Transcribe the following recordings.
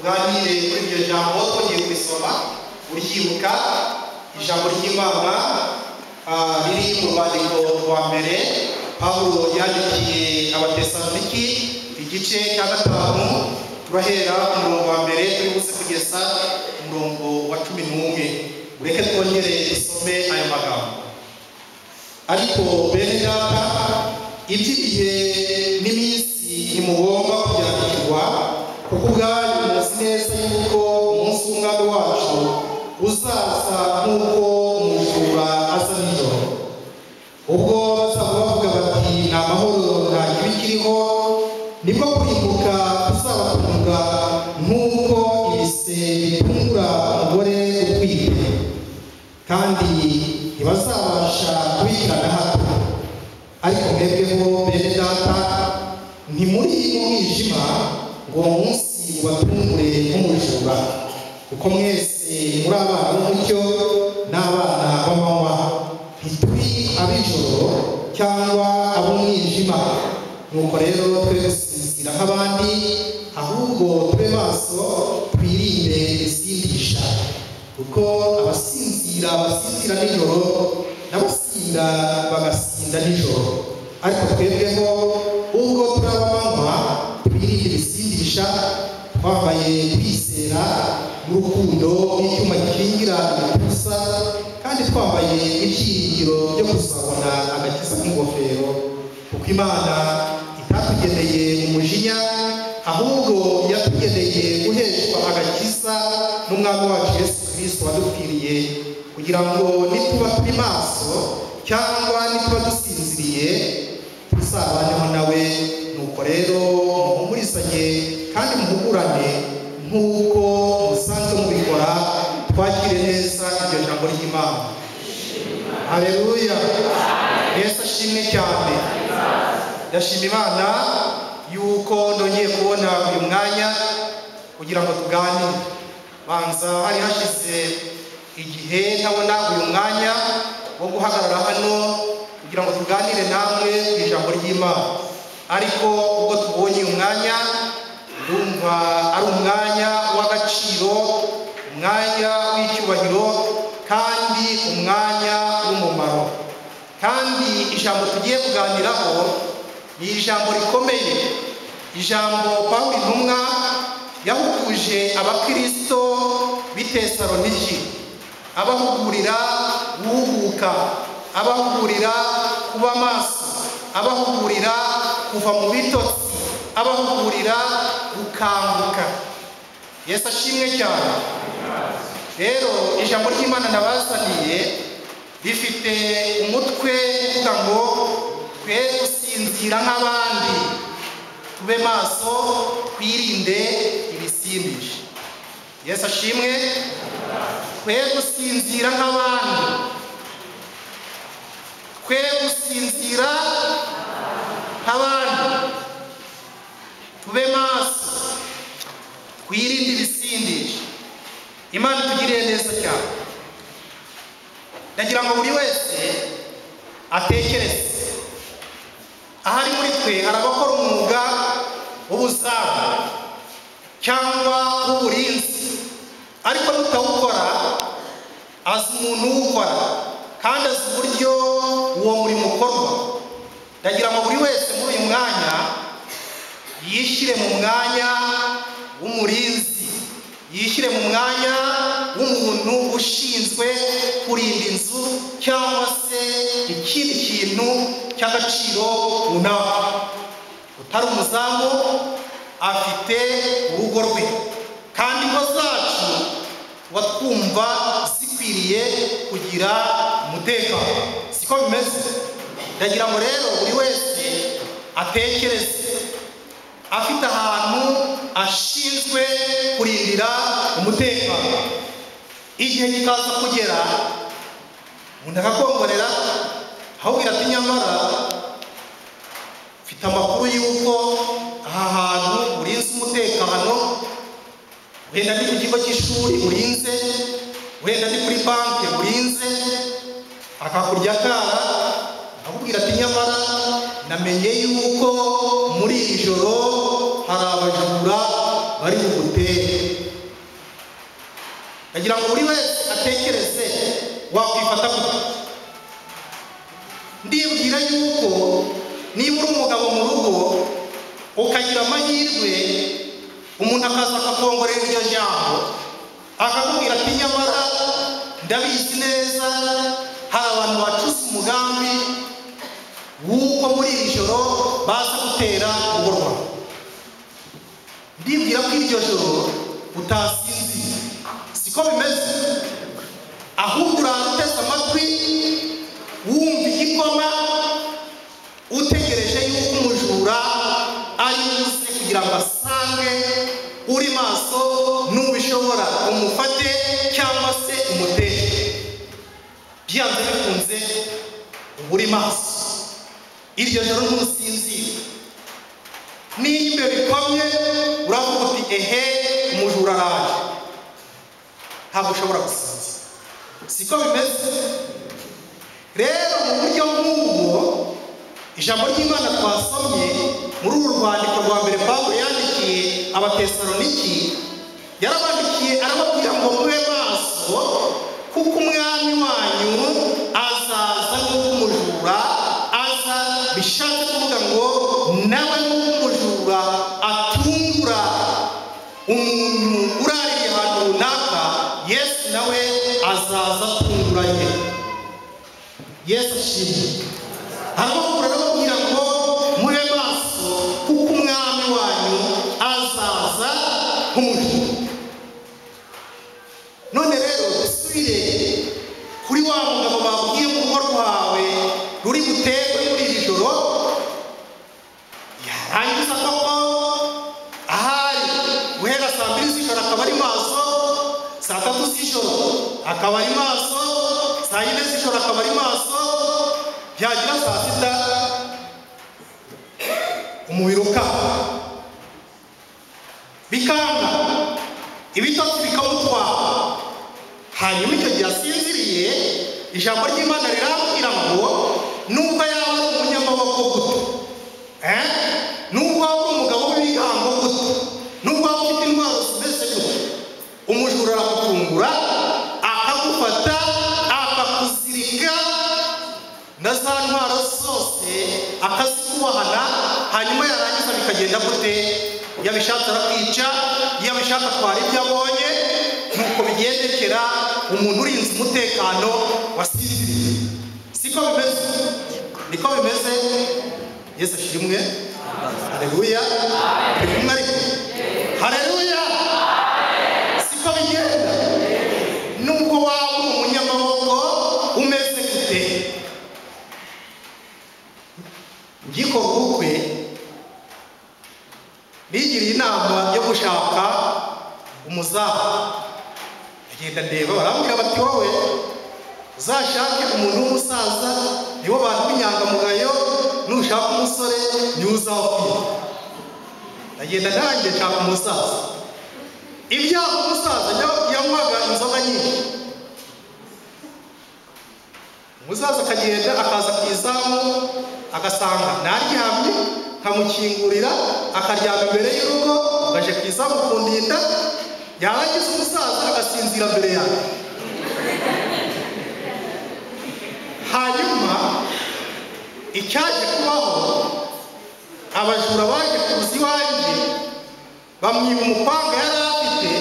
tuganire kuri iryo jambo twongeye kubisoma uryibuka ijambo ry'Imana riri mu rwandiko rwa mbere Pawulo yandikiye Abatesaloniki igice cya 5 turahera ku murongo wa mbere turi buze kugeza ku murongo wa 11. Ureke twongere dusome aya magambo. Ariko bene data, iby'ibihe n'iminsi ntimugomba kubyandikirwa, kuko ubwanyu muzi neza yuko umunsi w'umwami wacu uzaza nk'uko umujura aza nijoro. Ubwo bazaba bavuga bati nta mahoro nta kibi kiriho, nibwo kurimbuka kuzabatunga nk'uko ibise bitungura umugore utwite, kandi ntibazabasha kubikirana hato. Ariko mwebweho bene data, ntimuri mu mwijima ngo uwo munsi ubatungure nk'umujura, kuko mwese muri abana b'umucyo n'abana b'amanywa. Ntituri ab'ijoro cyangwa ab'umwijima. Nuko rero twe gusinzira nk'abandi, ahubwo tube maso twirinde ibisindisha, kuko abasinzira basinzira nijoro, n'abasinda bagasinda nijoro. Ariko twebweho ubwo turi ab'amanywa twirinde ibisindisha, twambaye kwizera n'urukundo n'icyuma gikingira ibitusa, kandi twambaye ibyiringiro byo kuzabona agakiza k'ingofero, kuko Imana itatugeneye umujinya, ahubwo yatugeneye guheshwa agakiza n'umwami wacu Yesu Kristo wadupfiriye, kugira ngo nituba turi maso cyangwa nituba dusinziriye tuzabaneho nawe. Nuko rero muhumurizanye kandi muhugurane nk'uko musanzwe mubikora. Twakire neza iryo jambo ry'Imana. Haleluya. Yesu ashimwe cyane. Ndashima Imana yuko ndongeye kubona uyu mwanya kugira ngo tuganire. Banza hari hashize igihe ntabona uyu mwanya wo guhagarara hano kugira ngo tuganire namwe ku ijambo ry'Imana, ariko ubwo tubonye uyu mwanya ndumva ari umwanya w'agaciro, umwanya w'icyubahiro, kandi umwanya w'umumaro. Kandi ijambo tugiye kuganiraho ni ijambo rikomeye, ijambo Pawulo intumwa yahuguje abakristo b'i Tesaloniki, abahugurira guhuguka, abahugurira kuba maso, abahugurira kuva mu bitotsi, abahugurira gukanguka. Yesu ashimwe cyane. Rero ijambo ry'Imana nabazaniye rifite umutwe uvuga ngo twe gusinzira nk'abandi, tube maso twirinde ibisindisha. Yesu ashimwe. Twe gusinzira nk'abandi, twe gusinzira nk'abandi, tube maso twirinde ibisindisha. Imana itugiriye neza cyane. Ndagira ngo buri wese atekereze. Ahari muri twe hari abakora umwuga w'ubuzamu cyangwa w'uburinzi, ariko tutawukora azi umuntu uwukora kandi azi uburyo uwo murimo ukorwa. Ndagira ngo buri wese muri uyu mwanya yishyire mu mwanya w'umurinzi, yishyire mu mwanya w'umuntu ushinzwe kurinda inzu cyangwa se ikindi kintu cy'agaciro runaka. Utari umuzamu afite urugo rwe, kandi ingo zacu watwumva zikwiriye kugira umutekano, siko bimeze? Ndagira ngo rero buri wese atekereze, afite ahantu ashinzwe kurindira umutekano. Igihe kikaza kugera umuntu akakongorera, ahubwira ati nyamara mfite amakuru y'uko aha hantu urinze umutekano, wenda ni ku kigo cy'ishuri urinze, wenda ni kuri banki urinze. Akakurya akara akubwira ati nyamara namenye yuko muri iri joro hari abajura bari bugutere. ndagira ngo buri wese atekereze wakwifata gute. Ndibwira yuko niba uri umugabo mu rugo ukagira amahirwe umuntu akaza akakongorera iryo jambo akakubwira ati nyamara ndabizi neza hari abantu bacuze umugambi w'uko muri iri joro baza gutera urugo rwawe. Ndibwira ko iryo joro utasinzira, siko bimeze, ahubwo uranteze amatwi wumva igikoma utegereje yuko umujura ari buze kugira ngo asange uri maso, n'ubishobora umufate cyangwa se umutere. Byanze bikunze uri maso, iryo joro ntusinzira. Niyo imbere bikomye uravuga uti ehe umujura araje, ntabwo ushobora gusinzira, siko bimeze. Rero mu buryo nk'ubwo ijambo ry'Imana twasomye muri uru rwandiko rwa mbere Pawulo yandikiye Abatesaloniki, yarabandikiye arababwira ngo mube maso kuko umwami wanyu azaza nk'uko umujura aza. Bishatse kuvuga ngo nawe n'umujura atungura umuntu urariye ahantu runaka, Yesu nawe azaza atunguranye. Yesu ashimwe. Arababwira ngo mube maso kuko umwami wanyu azaza nk'umujura. None rero dusubire kuri wa mugabo babwiye mu rugo rwawe ruri buterwe muri iri joro. Yarangiza koko ahari guhera saa 2 z'ijoro akaba ari maso, saa 3 z'ijoro akaba ari maso, saa 4 z'ijoro akaba ari maso, byagira saa 6 umubiri ukanga, bikanga, ibitotsi bikamutwara. Hanyuma icyo gihe asinziriye, ijambo ry'Imana rirambwira ngo nubwo yaba ari umunyamaboko gute, nubwo waba uri umugabo w'ibigango gute, nubwo waba ufite intwaro zimeze gute, umujura aragutungura akagufata akakuzirika na za ntwaro zose akazikubahana. Hanyuma yarangiza bikagenda gute? Yabishatse arakwica, yabishaka atwara ibyo abonye. Nuko bigendekera umuntu urinze umutekano wasinziriye, siko bimeze, niko bimeze. Yesu ashimwe. Haleluya. Haleluya. Siko bigenda. Nubwo waba uri umunyamaboko umeze gute, ngikora ubukwe nigiriye inama yo gushaka umuzamu. Agenda ndeba, barambwira bati wowe uzashake umuntu w'umusaza, nibo bantu b'inyangamugayo, nushaka umusore niwe uzakwira. Agenda nanjye nshaka umusaza. Ibyaha umusaza yanywaga inzoga nyinshi. Umusaza akagenda akaza ku izamu agasanga naryamye, nkamukingurira akaryama imbere y'urugo, agaje ku izamu kundinda. Yarangiza umusaza agasinzira mbere yawe. Hanyuma icyaje kubaho, abajura baje kuza iwanjye bamwiba umupanga yari afite,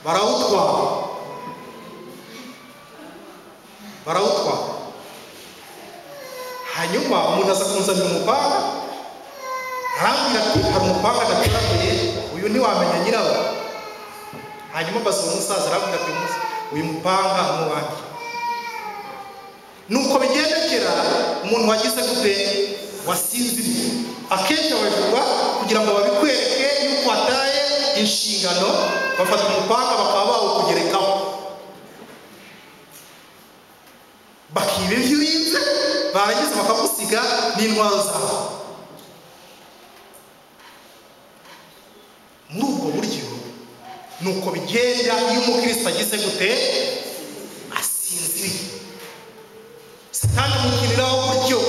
barawutwara. Hanyuma umuntu aza kunzanira umupanga, arambwira ati hari umupanga naturaguye, uyu ntiwamenya nyirawo. Hanyuma baza umusaza arambwira ati uyu mupanga n'uwanjye. Nuko bigendekera umuntu wagize gute? Wasinziriye. Akenshi abajura kugira ngo babikwereke yuko wataye inshingano, bafata umupanga bakaba bawukugerekaho, bakiba ibyo urinze, barangiza bakagusiga n'intwaro zawe. Muri ubwo buryo nuko bigenda iyo umukristo agize gute? Asinziriye. Satani amukiniraho buryo.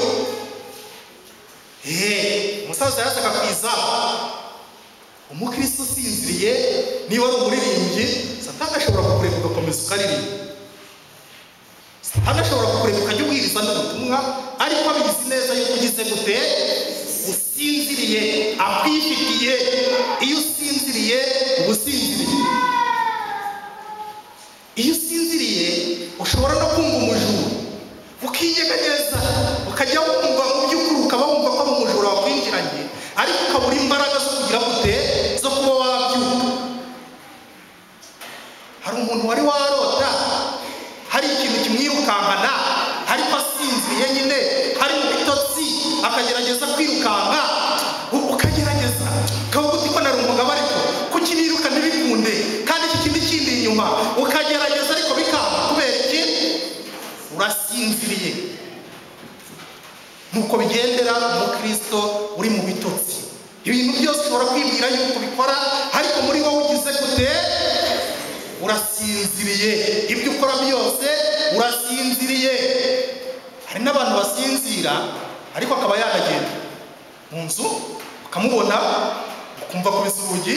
Umusaza yazaga kwiza umukristo usinziriye, niba ari umuririmbyi Satani ashobora kukureka ugakomeza ukaririmba, Satani ashobora kukureka ukajya ubwiriza n'ubutumwa, ariko abizi neza yuko ugize gute, usinziriye, akwifitiye. Iyo usinziriye uba usinziriye. Iyo usinziriye ushobora no kumva umujura ukiyegereza, ukajya wumva mu by'ukuri, ukaba wumva ko ari umujura wakwinjiranye, ariko ukabura imbaraga zo kugira gute, zo kuba wabyuka. Hari umuntu wari warota hari ikintu kimwirukankana, ariko asinziriye nyine, hari mu bitotsi, akagerageza kwirukanka, ukagerageza ukavuga uti ko nari umugabo, ariko kuki niruka ntibikunde, kandi iki kindi kindi inyuma, ukagerageza ariko bikanga. Kubera iki? Urasinziriye. Nuko bigendera umukristo uri mu bitotsi. Ibintu byose ushobora kwibwira yuko ubikora, ariko muri wowe ugize gute, urasinziriye. Ibyo ukora byose urasinziriye. Hari n'abantu basinzira ariko akaba yanagenda mu nzu, ukamubona ukumva ku bisugi,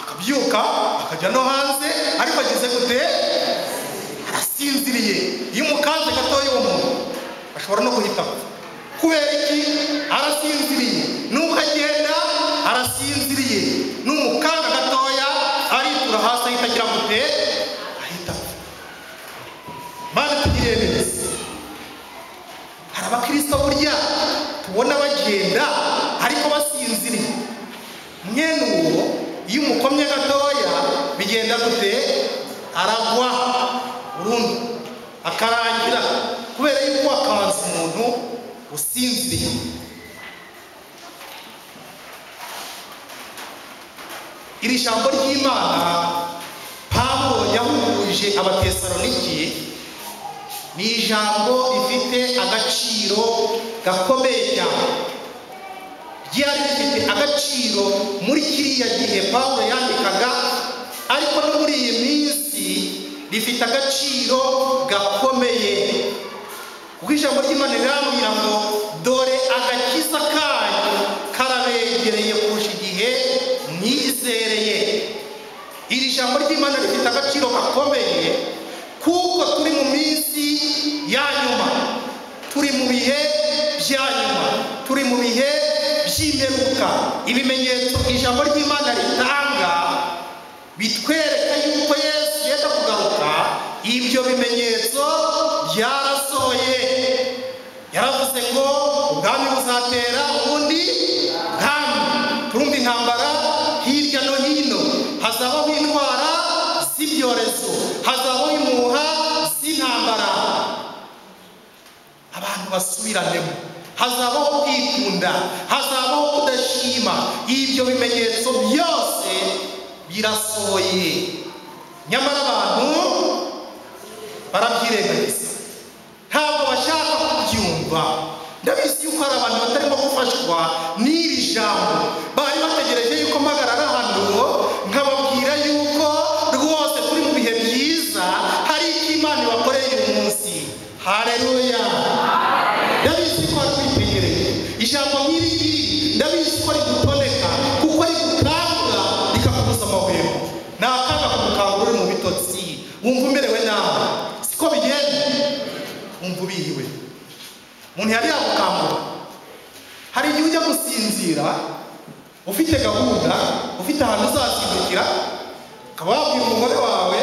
akabyuka akajya no hanze, ariko agize gute, arasinziriye. Iyo umukanze gatoya uwo muntu ashobora no guhita. Kubera iki? Arasinziriye. Nuko agenda arasinziriye, n'umukanga gatoya aritura hasi, ahita agira gute, ahita. Mana tugire neza. Hari abakristo burya tubona bagenda ariko basinziriye. Mwene uwo iyo umukomye gatoya bigenda gute, aragwa burundu, akarangira, kubera yuko wakanze umuntu usinziriye. Iri jambo ry'Imana Pawulo yahuje Abatesaloniki ni ijambo rifite agaciro gakomeye cyane. Ryari rifite agaciro muri kiriya gihe Pawulo yandikaga, ariko no muri iyi minsi rifite agaciro gakomeye. Kuko ijambo ry'Imana rirambwira ngo dore agakiza kanyu karabegereye kurusha igihe mwizereye. Iri jambo ry'Imana rifite agaciro gakomeye, kuko turi mu minsi ya nyuma, turi mu bihe bya nyuma, turi mu bihe by'imperuka. Ibimenyetso ijambo ry'Imana ritanga bitwereka yuko Yesu yenda kugaruka. Ibyo bimenyetso byarasohoye. Yaravuze ngo ubwami buzatera ubundi bwami. Turumva intambara hirya no hino, hazabaho indwara z'ibyorezo, hazabaho impuha z'intambara, abantu basubiranemo, hazabaho kwikunda, hazabaho kudashima. Ibyo bimenyetso byose birasohoye, nyamara abantu barabyirengagiza, ntabwo bashaka kubyumva. Ndabizi yuko hari abantu batarimo gufashwa n'iri jambo, bari bategereje yuko mpagarara hano nkababwira yuko rwose turi mu bihe byiza, hari icyo Imana ibakoreye uyu munsi. Haleluya. Ndabizi ko twitegereje ijambo nk'iri ngiri, ndabizi ko rigutoneka, kuko rigukangura rikakubuza amahwemo. Ni akaga kumukangura uri mu bitotsi, wumva umerewe nabi, siko bigenda, wumva ubihiwe. Umuntu yari yagukangura. Hari igihe ujya gusinzira ufite gahunda, ufite ahantu uzazindukira, ukaba wabwira umugore wawe,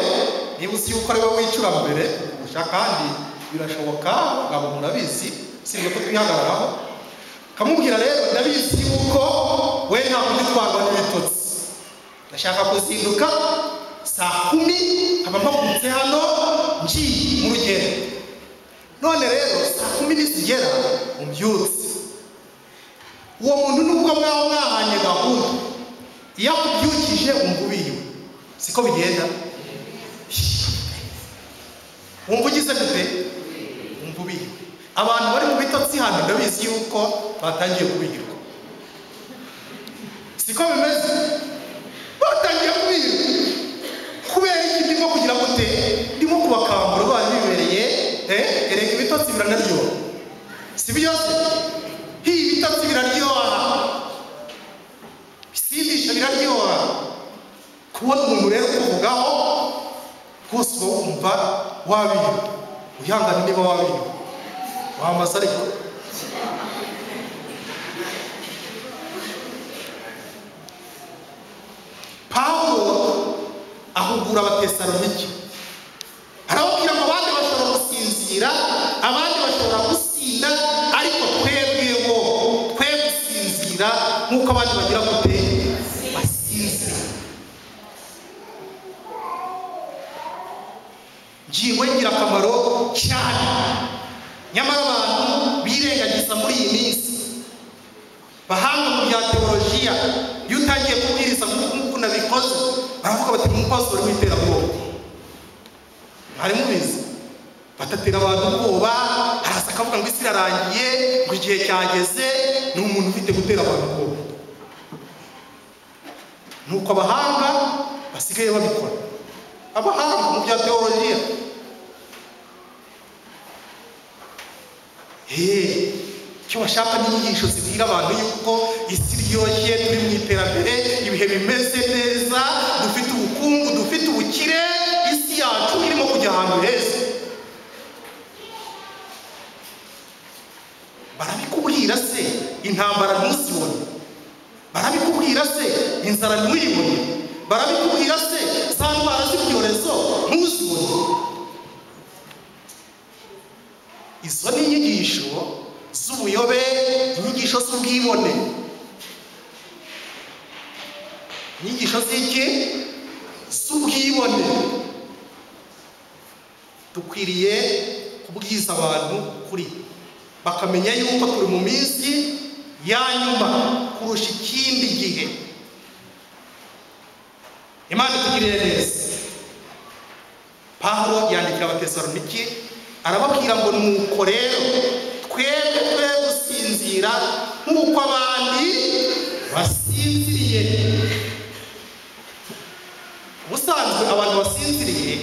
niba uzi yuko ari wowe wicura mbere kurusha, kandi birashoboka, ngabo murabizi, si ibyo ko twihagararaho, ukamubwira rero ndabizi yuko we nta kugitwarwa n'ibitotsi, ndashaka kuzinduka saa 10 nkaba mpagurutse hano ngiye mu rugendo. None rero saa 10 nizigera umbyutse. Uwo muntu nubwo mwaba mwahanye gahunda, iyo akubyukije wumva ubihiwe, siko bigenda. Wumva ugize gute, wumva ubihiwe. Abantu bari mu bitotsi hano ndabizi yuko batangiye kubihirwa, siko bimeze, batangiye kubihirwa. Kubera iki? Ndimo kugira gute, ndimo kubakangura bari bibereye, erega ibitotsi biranaryoha, si byose? Ibitotsi biraryoha, bisindisha biraryoha. Kubona umuntu rero kuvugaho kose wumva wabiri uyangana niba wabiri wamaze ariko Pawulo ahugura Abatesalonike arababwira ngo abandi bashobora gusinzira abandi bashobora gusinda ariko twebweho twe gusinzira nk'uko abandi bagira gute basinzira. Ngingo y'ingirakamaro cyane nyamara abantu birengagiza muri iyi minsi bahanga mu bya teolojiya. Iyo utangiye kubwiriza nk'uko nabikoze baravuga bati umupastori w'iterabwoba. Mwari mubizi batatera abantu ubwoba, araza akavuga ngo isi irarangiye ngo igihe cyageze. Ni umuntu ufite gutera abantu ubwoba. Nuko abahanga basigaye babikora, abahanga mu bya teolojiya. Icyo bashaka n'inyigisho zibwira abantu yuko isi iryoshye, turi mu iterambere, ibihe bimeze neza, dufite ubukungu, dufite ubukire, isi yacu irimo kujya ahantu heza. Barabikubwira se intambara ntuzibone? Barabikubwira se inzara ntuyibone? Barabikubwira se za ndwara z'ibyorezo ntuzibone? Izo ni inyigisho z'ubuyobe, inyigisho z'ubwibone, inyigisho z'iki? Z'ubwibone. Dukwiriye kubwiza abantu kuri bakamenya yuko turi mu minsi ya nyuma kurusha ikindi gihe. Imana itugirire neza. Pawulo yandikira Abatesalonike arababwira ngo nuko rero twebwe gusinzira nk'uko abandi basinziriye. Ubusanzwe abantu basinziriye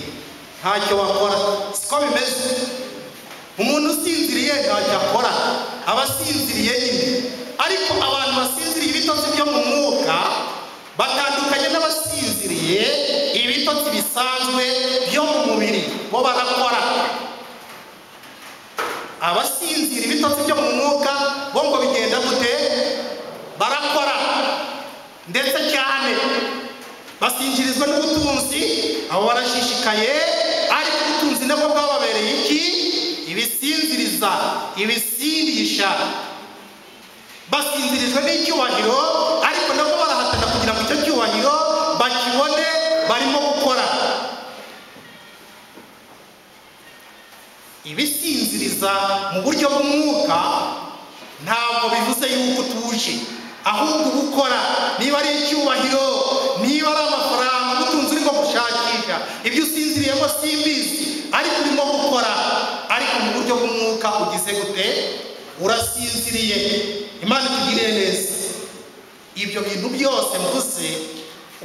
ntacyo bakora, siko bimeze. Umuntu usinziriye ntacyo akora, abasinziriye nyine. Ariko abantu basinziriye ibitotsi byo mu mwuka batandukanye n'abasinziriye ibitotsi bisanzwe byo mu mubiri, bo barakora. Abasinzira ibitotsi byo mu mwuka bo ngo bigenda gute? Barakora ndetse cyane, basinjirizwa n'ubutunzi. Abo barashishikaye, ariko ubutunzi nabwo bwababereye iki? Ibisinziriza, ibisindisha. Basinzirijwe n'icyubahiro, ariko nabwo barahatana kugira ngo icyo cyubahiro bakibone. Barimo gukora ibisinziriza mu buryo bw'umwuka. Ntabwo bivuze yuko utuje, ahubwo gukora. Niba ari icyubahiro, niba ari amafaranga, ubutunzi urimo gushakisha, ibyo usinziriyemo simbizi, ariko urimo gukora. Ariko mu buryo bw'umwuka ugize gute? Urasinziriye. Imana itugirire neza. Ibyo bintu byose mvuze,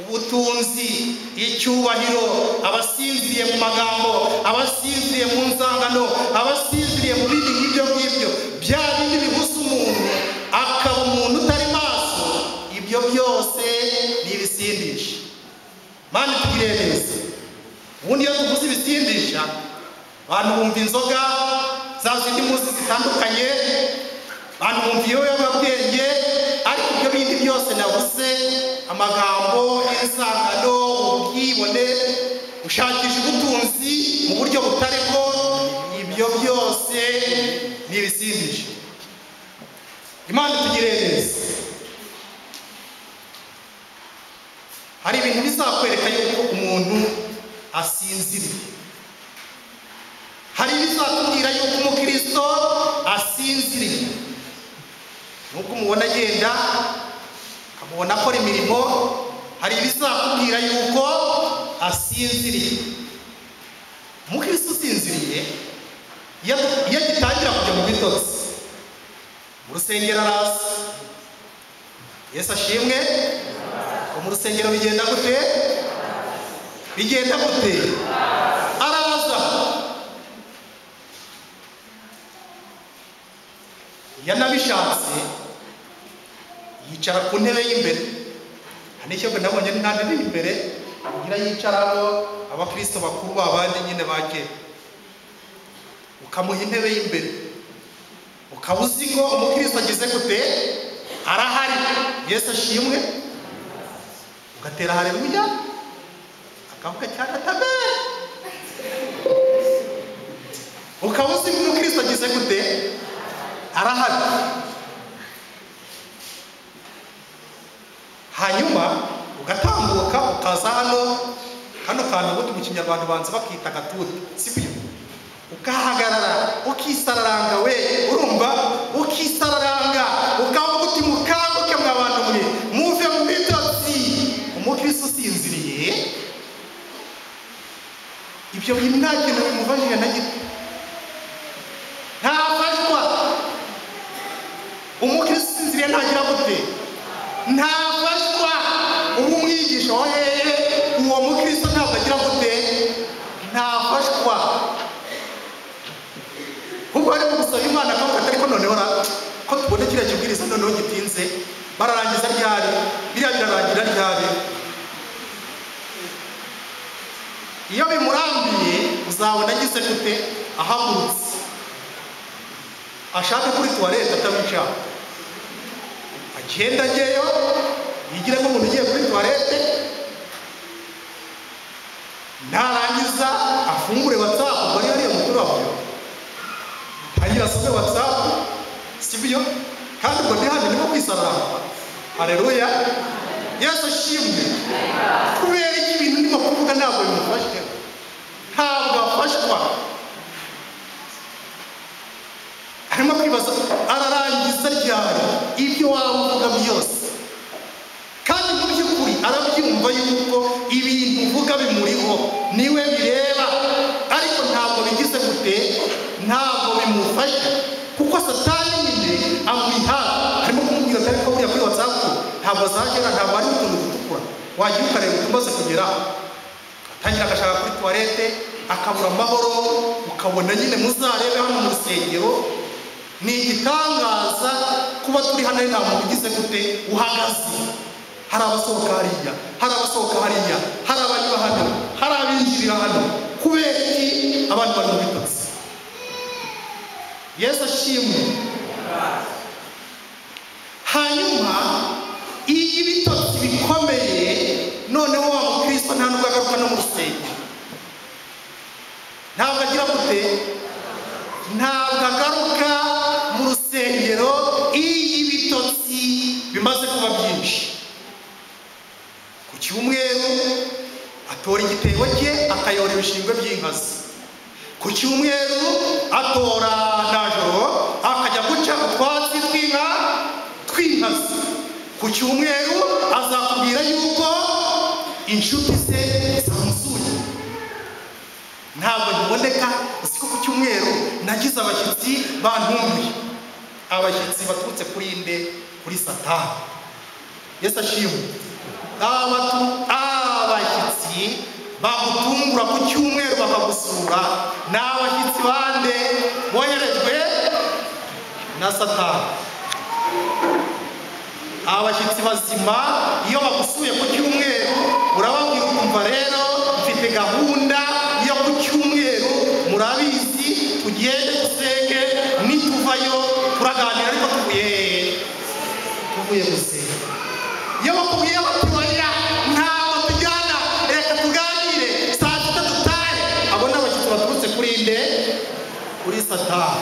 ubutunzi, icyubahiro, abasinziriye mu magambo, abasinziriye mu nzangano, abasinziriye mu bindi ngibyo ngibyo, bya bindi bihuza umuntu akaba umuntu utari maso, ibyo byose ni ibisindisha. Imana itugirire neza. Ubundi iyo tuvuze ibisindisha, abantu bumva inzoga za zindi muzi zitandukanye, abantu bumva ibiyobyabwenge, ariko ibyo bindi byose navuze, amagambo, insangano, ubwibone, gushakisha ubutunzi mu buryo butariho, ibyo byose ni ibisindisha. Imana itugirire neza. Hari ibintu bizakwereka yuko umuntu asinziriye. Hari ibizakubwira yuko umukristo asinziriye. Nuko umubona agenda, ukamubona akora imirimo, hari ibizakubwira yuko asinziriye. Umukristo usinziriye iyo agitangira kujya mu bitotsi, mu rusengero araza. Yesu ashimwe. Mu rusengero bigenda gute? Bigenda gute? Araza. Yanabishatse yicara ku ntebe y'imbere. Hanicyo nabonye nta ntebe y'imbere kugira yicaraho abakristo bakuru babandi nyine bake, ukamuha intebe y'imbere, ukaba uzi ngo umukristo agize gute arahari, Yesu ashimwe, ugatera haleluya, akavuga cyane atabe, ukaba uzi ngo umukristo agize gute arahari. Hanyuma ugatambuka ukaza hano kantu ubundi mu kinyarwanda banza bakita gatuti, sibyo? Ukahagarara ukisararanga, we urumva, ukisararanga ukavuga uti mukanguke mw'abantu mwe muve mu bitotsi. Umukristo usinziriye ibyo bintu nta kintu bimuvajije na gito, ntafashwa. Umukristo usinziriye ntagira gute, ntafashwa. Ubu umwigisha wa hehe, uwo mukristo ntabwo agira gute, ntafashwa. Ubwo ari gusaba Imana akavuga ariko noneho ko tubona kiriya kibwiriza noneho gitinze, bararangiza ryari, biriya birarangira ryari. Iyo bimurambiye uzabona agize gute, ahagurutse ashaka kuri toilette atabica, agenda ajyeyo yigire nk'umuntu ugiye kuri toilette, narangiza afungure WhatsApp, bari hariya mu turabyo hanyira asome WhatsApp, sibyo? Kandi ubwo ndi hano ndimo kwisarara. Haleluya, Yesu ashimwe. Kubera iki ibintu ndimo kuvuga ntabwo bimufashe, ntabwo afashwa. Arimo kwibaza ararangiza ryari ibyo wavuga byose, kandi mu by'ukuri arabyumva yuko ibintu uvuga bimuriho, niwe bireba, ariko ntabwo bigize gute, ntabwo bimufasha, kuko Satani nyine amwiha. Harimo kumubwira atari ko buriya kuri WhatsApp ntabwo azagera, ntabwo ari utuntu dutukura, wagira ukareba utumaze kugeraho, atangira agashaka kuri toilette akabura amahoro, ukabona nyine muzarebe hano mu rusengero. Ni igitangaza kuba turi hano nta muntu ugize gute uhagaze. Hari abasohoka hariya, hari abasohoka hariya, hari abanyura hano, hari abinjirira hano. Kubera iki abantu bari mu bitotsi? Yesu ashimwe. Hanyuma iyo ibitotsi bikomeye, noneho wa mukristo nta nubwo agaruka no mu rusengero, ntabwo agira gute, ntabwo agaruka mu rusengero iyo ibitotsi bimaze kuba byinshi. Ku cyumweru atora igitebo cye akayora ibishingwe by'inkazi, ku cyumweru atora najoro akajya guca utwatsi tw'inkazi, ku cyumweru azakubwira yuko inshuti ze zamusuye. Ntabwo biboneka, usiko ku cyumweru nagize abashyitsi bantumbuye, abashyitsi baturutse kuri inde, kuri Satani. Yesu ashimwe. Abashyitsi bagutungura ku cyumweru bakagusura, ni abashyitsi bande boherejwe na Satani. Abashyitsi bazima iyo bagusuye ku cyumweru urababwira ukumva rero mfite gahunda yo ku cyumweru, murabizi tugende dusenge, nituvayo turaganira, ariko tuvuye gusenga. Iyo bakubwiye bati oya ntabwo tujyana, reka tuganire saa sita dutahe, abo ni abashyitsi baturutse kuri inde, kuri Satani.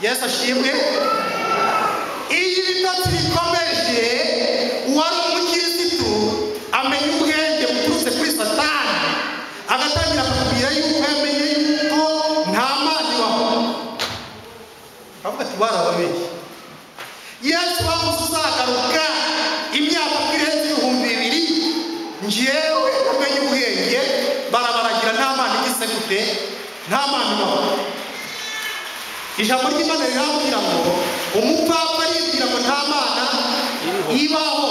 Yesu ashimwe. Iyo ibitotsi bikomeje, uwari umukirisitu amenya ubwenge buturutse kuri Satani, agatangira kukubwira yuko yamenye yuko nta Mana ibaho. Avuga ati barababeshye. Yesu wavuze uzagaruka imyaka irenze 2000, njyewe namenye ubwenge, barabaragira nta Mana igize gute, nta Mana ibaho. Ijambo ry'Imana rirambwira ngo umupfapfa yibwira ngo nta Mana ibaho.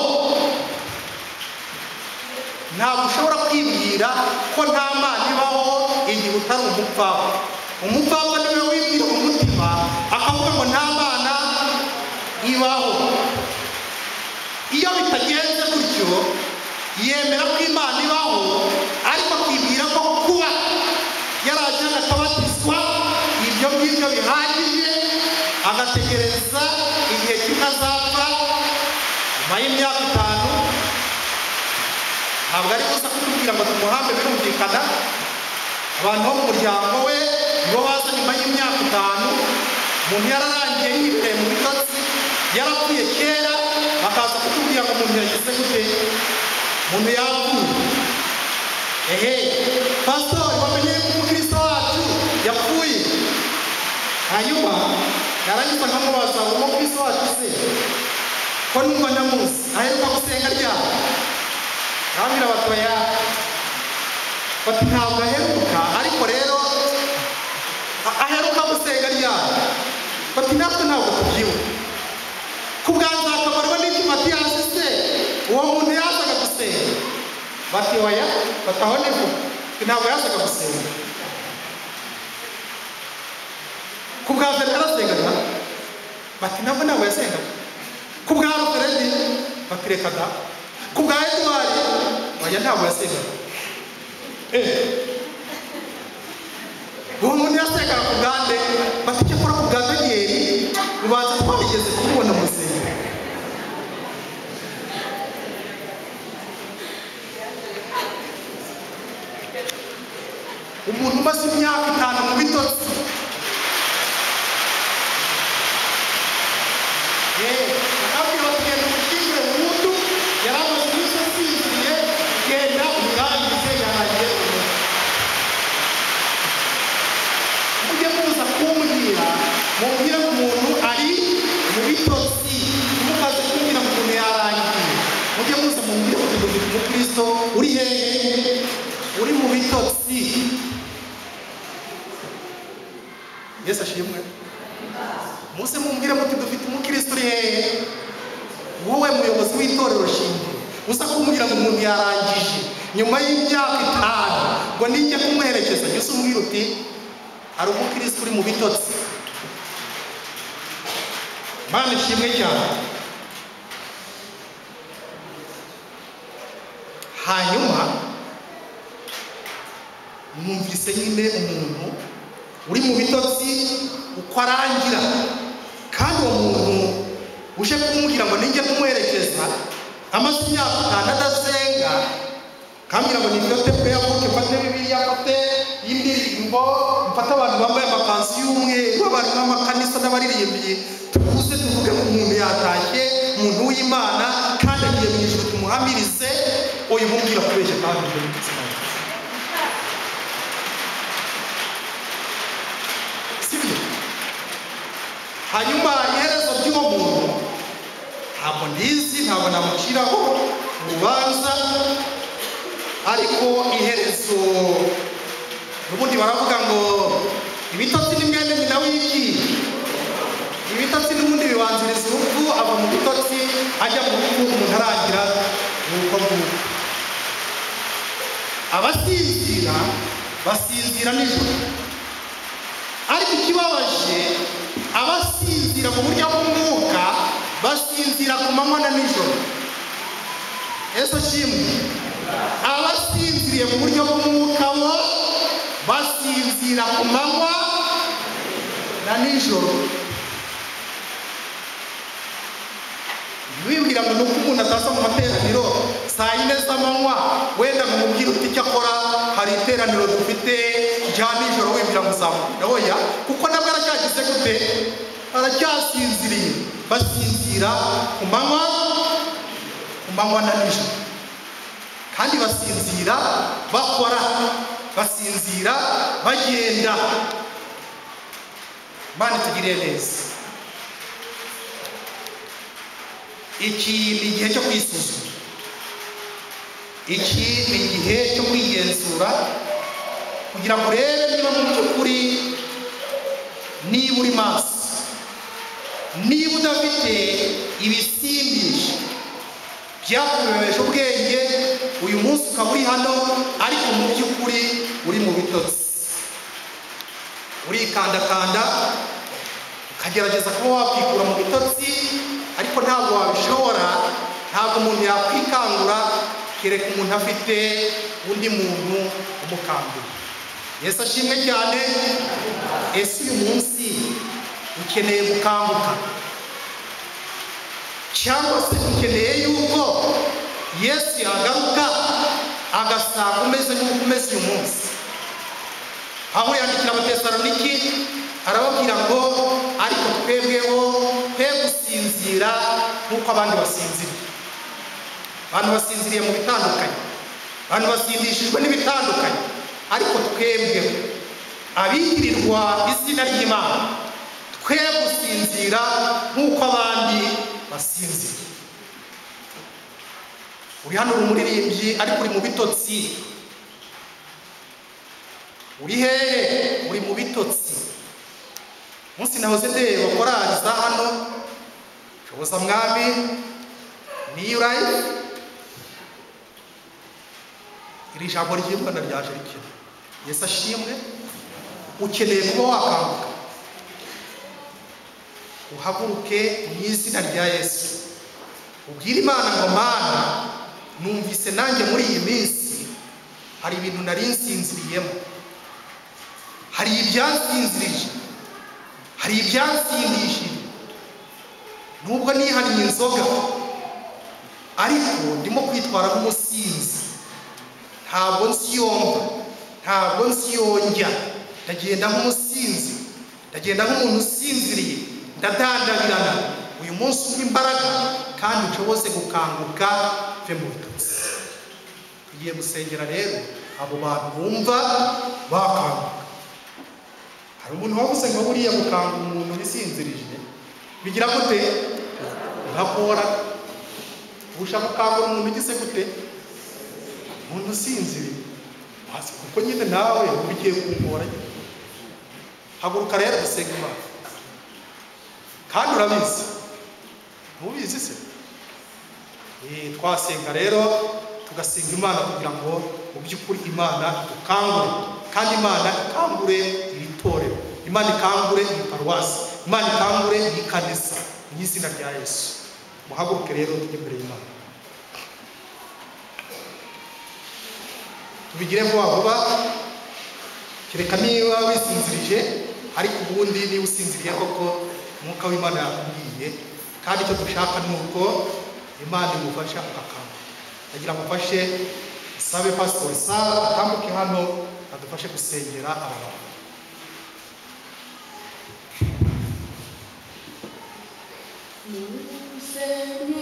Ntabwo ushobora kwibwira ko nta Mana ibaho igihe utari umupfapfa. Umupfapfa niwe wibwira mu mutima akavuga ngo nta Mana ibaho. Iyo bitagenze gutyo, yemera ko Imana ibaho, ariko akibwira ko kuba yaraje akabatizwa ibyo ngibyo bihagije, agategereza igihe kimwe azapfa nyuma y'imyaka 5. Ntabwo ari gusa kutubwira ngo tumuhambe, birumvikana abantu bo mu muryango we nibo baza nyuma y'imyaka 5. Umuntu yararangiye yibereye mu bitotsi, yarapfuye kera, bakaza kutubwira ngo umuntu yagize gute, umuntu yapfuye. Pastor, wamenye ko umukristo wacu yapfuye? Hanyuma narangiza nkamubaza ngo umukristo wacu se ko numva nyamuzi aheruka gusenga ryari? Nabwira batoya bati ntabwo aheruka, ariko rero aheruka gusenga ryari? Bati natwe ntabwo tubyibuka. Kubwanza akabarwa n'iki Matiyasi se uwo muntu yazaga gusenga? Bati oya, bataho niho ntabwo yazaga gusenga. Kubwanza yarasengaga? Bati ntabwo yasengaga. Kubwa Ruferedi? Bati reka da. Kubwa Edward? Oya, ntabwo yasengaga. Uwo muntu yasengaga ku bwande? Bati cyo kora ku bwa Danieli ubanza twabigeze kumubona mu rusengero. Umuntu umaze imyaka 5 mu bitotsi, akabwira tugenda umukingure burundu, yaramaze iminsi asinziriye, genda umurangize yaragiye umuntu. Mujye muza kumbwira, mubwire ko umuntu ari mu bitotsi, mukaze kumbwira ngo umuntu yarangiye. Mujye muza mubwire ko tugufite umukristo uri hehe, uri mu bitotsi. Yesu ashimwe. Muse mumbwire muti dufite umukristo uri hehe, wowe muyobozi w'itorero shingiro, uza kumbwira ngo umuntu yarangije nyuma y'imyaka 5 ngo ninjye kumuherekeza. Yesu umbwira uti ari umukristo uri mu bitotsi. Mana ishimwe cyane. Hanyuma numvise nyine umuntu uri mu bitotsi uko arangira, kandi uwo muntu uje kumubwira ngo ninjye kumuherekeza amaze imyaka 5 adasenga, kambwira ngo nibyo tepe yavuke mfate Bibiliya, mfate indirimbo, mfate abantu bambaye amakanzu y'umweru, abantu b'amakanisa n'abaririmbyi, tuvuze tuvuge ngo umuntu yatashye, umuntu w'Imana kandi agiye mu ijuru tumuhamirize. Oya, mumbwira kubeshya kandi ibyo bitotsi. Hanyuma iherezo ry'uwo muntu ntabwo ndizi, ntabwo namuciraho urubanza, ariko iherezo n'ubundi baravuga ngo ibitotsi ni mwene nyina w'iki. Ibitotsi n'ubundi bibanziriza urupfu, ava mu bitotsi ajya mu rupfu, umuntu arangira nuko nguko. Abasinzira basinzira nijoro, ariko ikibabaje abasinzira mu buryo bw'umwuka basinzira ku manywa na nijoro. Yesu ashimwe. Abasinziriye mu buryo bw'umwuka bo basinzira ku manywa na nijoro. Wibwira ngo nuko umuntu ataza mu materaniro saa 4 z'amanywa, wenda ngo mubwire uti icyo akora hari iteraniro dufite rya nijoro, wibwira ngo uzamukunda. Oya, kuko nabwo aracyagize gute, aracyasinziriye. Basinzira ku manywa na nijoro, kandi basinzira bakora, basinzira bagenda. Imana itugirire neza. Iki ni igihe cyo kwisuzuma, iki ni igihe cyo kwigenzura, kugira ngo urebe niba mu by'ukuri, niba uri maso, niba udafite ibisindisha byakubebeje ubwenge, uyu munsi ukaba uri hano, ariko mu by'ukuri uri mu bitotsi, urikandakanda ukagerageza kuba wakwikura mu bitotsi, ariko ntabwo wabishobora. Ntabwo umuntu yakwikangura kereka umuntu afite undi muntu umukambira. Yesu ashimwe cyane. Ese uyu munsi ukeneye gukanguka, cyangwa se ukeneye yuko Yesu yagaruka agasanga umeze nk'uko umeze uyu munsi? Aho yandikira Abatesaloniki arababwira ngo ariko twebweho twe gusinzira nk'uko abandi basinzira. Abantu basinziriye mu bitandukanye, abantu basindishijwe n'ibitandukanye, ariko twebweho abigirirwa izina ry'Imana twe gusinzira nk'uko abandi basinzira. Uri hano uri umuririmbyi ariko uri mu bitotsi. Uri hehe? Uri mu bitotsi. Munsi nahoze ndeba korali za hano Shoboza Mwami, New Life. Iri jambo ry'Imana ryaje rikira. Yesu ashimwe. Ukeneye kuba wakanguka, uhaguruke mu izina rya Yesu, ubwire Imana ngo Mana, numvise nanjye muri iyi minsi hari ibintu nari nsinziriyemo, hari ibyansinzirije, hari ibyansindishije. Nubwo nihaniye inzoga ariko ndimo kwitwara nk'umusinzi, ntabwo nsiyomba, ntabwo nsiyonjya, ndagenda nk'umusinzi, ndagenda nk'umuntu usinziriye, ndadandabirana. Uyu munsi uri imbaraga kandi ushobose gukanguka ve mu bitotsi. Tugiye gusengera rero abo bantu bumva bakanguka. Hari umuntu wavuze ngo buriya gukangura umuntu bisinzirije bigira gute? Nkakora ushaka gukangura umuntu ugize gute? Umuntu usinziriye. Hasi kuko nyine nawe ubigiye kunkora. Haguruka rero dusenga Imana. Kandi urabizi, ntubizi se? Twasenga rero tugasenga Imana kugira ngo mu by'ukuri Imana idukangure, kandi Imana ikangure iri torero, Imana ikangure iyi paruwasi, Imana ikangure iyi kanisa mu izina rya Yesu. Muhaguruke rero tujye imbere y'Imana. Tubigire vuba vuba. Kereka niba wisinzirije, ariko ubundi niba usinziriye koko Umwuka w'Imana yakubwiye, kandi icyo dushaka ni uko Imana imufasha ugakanguka. Ndagira ngo mfashe sabe Pastor Sara atambuke hano adufashe gusengera aba bantu. Musenye